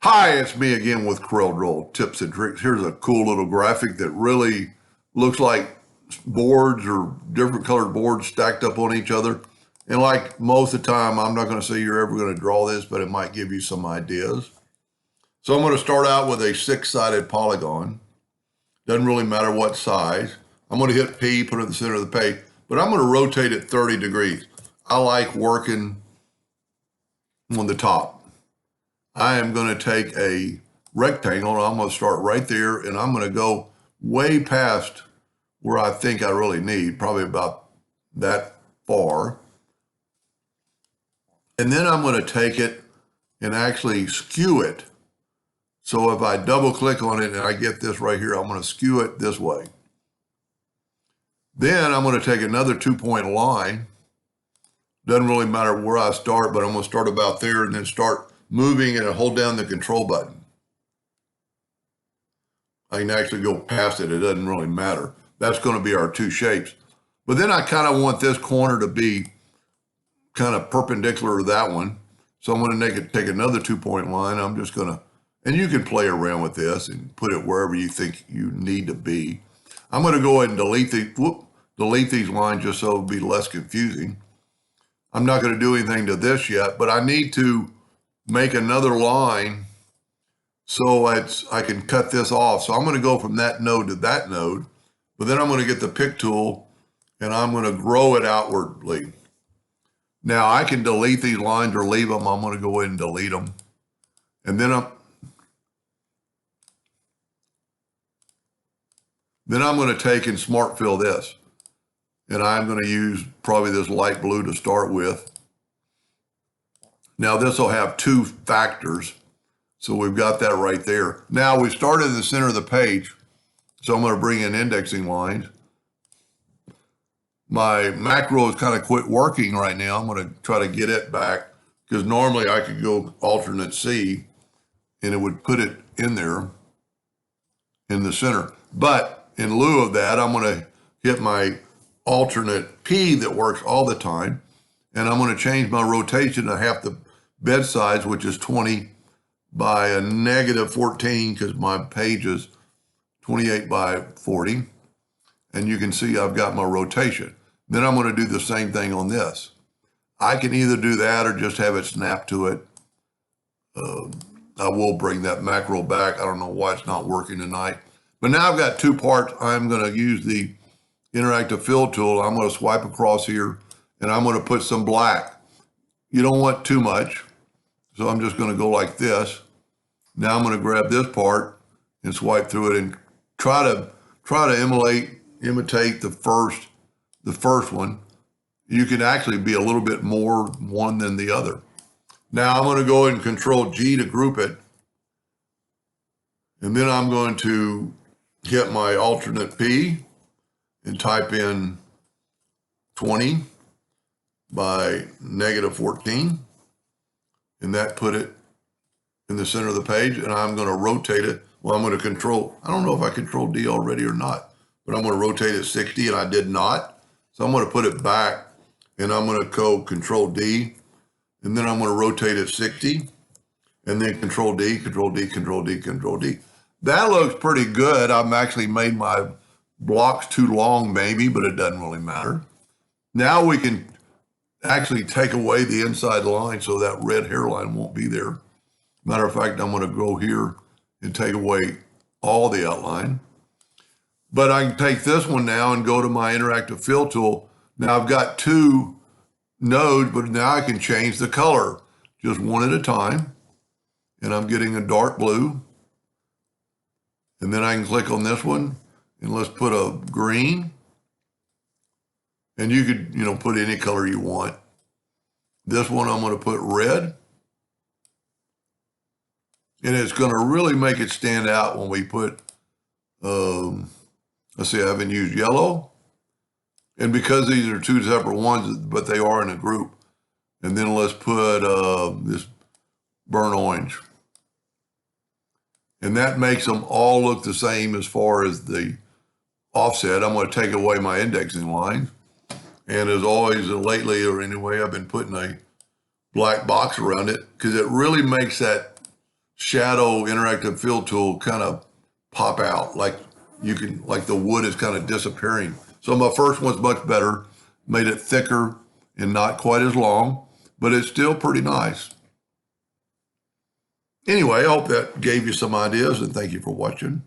Hi, it's me again with CorelDraw Tips and Tricks. Here's a cool little graphic that really looks like boards or different colored boards stacked up on each other. And like most of the time, I'm not going to say you're ever going to draw this, but it might give you some ideas. So I'm going to start out with a six-sided polygon. Doesn't really matter what size. I'm going to hit P, put it in the center of the page, but I'm going to rotate it 30 degrees. I like working on the top. I am going to take a rectangle and I'm going to start right there and I'm going to go way past where I think I really need, probably about that far. And then I'm going to take it and actually skew it. So if I double click on it and I get this right here, I'm going to skew it this way. Then I'm going to take another 2-point line. Doesn't really matter where I start, but I'm going to start about there and then start moving and hold down the control button. I can actually go past it. It doesn't really matter. That's going to be our two shapes. But then I kind of want this corner to be kind of perpendicular to that one. So I'm going to take another 2-point line. I'm just going to, and you can play around with this and put it wherever you think you need to be. I'm going to go ahead and delete these lines just so it'll be less confusing. I'm not going to do anything to this yet, but I need to make another line so I can cut this off. So I'm going to go from that node to that node, but then I'm going to get the pick tool and I'm going to grow it outwardly. Now I can delete these lines or leave them. I'm going to go ahead and delete them. And then I'm going to take and smart fill this. And I'm going to use probably this light blue to start with. Now this will have two factors. So we've got that right there. Now we started in the center of the page. So I'm going to bring in indexing lines. My macro has kind of quit working right now. I'm going to try to get it back because normally I could go alternate C and it would put it in there in the center. But in lieu of that, I'm going to hit my alternate P that works all the time. And I'm going to change my rotation to half the bed size, which is 20 by a -14 because my page is 28 by 40. And you can see I've got my rotation. Then I'm going to do the same thing on this. I can either do that or just have it snap to it. I will bring that macro back. I don't know why it's not working tonight. But now I've got two parts. I'm going to use the interactive fill tool. I'm going to swipe across here and I'm going to put some black. You don't want too much. So I'm just going to go like this. Now I'm going to grab this part and swipe through it and try to imitate the first one. You can actually be a little bit more one than the other. Now I'm going to go ahead and Control G to group it. And then I'm going to hit my alternate P and type in 20 by -14. And that put it in the center of the page. And I'm going to rotate it. Well, I'm going to I don't know if I Control D already or not, but I'm going to rotate it 60 and I did not. So I'm going to put it back and I'm going to go Control D. And then I'm going to rotate it 60 and then Control D, Control D, Control D, Control D. That looks pretty good. I've actually made my blocks too long maybe, but it doesn't really matter. Now we can actually take away the inside line so that red hairline won't be there. Matter of fact, I'm going to go here and take away all the outline. But I can take this one now and go to my interactive fill tool. Now I've got two nodes, but now I can change the color just one at a time. And I'm getting a dark blue. And then I can click on this one and let's put a green. And you could, put any color you want. This one I'm going to put red. And it's going to really make it stand out when we put, let's see, I haven't used yellow. And because these are two separate ones, but they are in a group. And then let's put this burnt orange. And that makes them all look the same as far as the offset. I'm going to take away my indexing line. And as always, lately, or anyway, I've been putting a black box around it because it really makes that shadow interactive fill tool kind of pop out, like you can, like the wood is kind of disappearing. So my first one's much better, made it thicker and not quite as long, but it's still pretty nice. Anyway, I hope that gave you some ideas, and thank you for watching.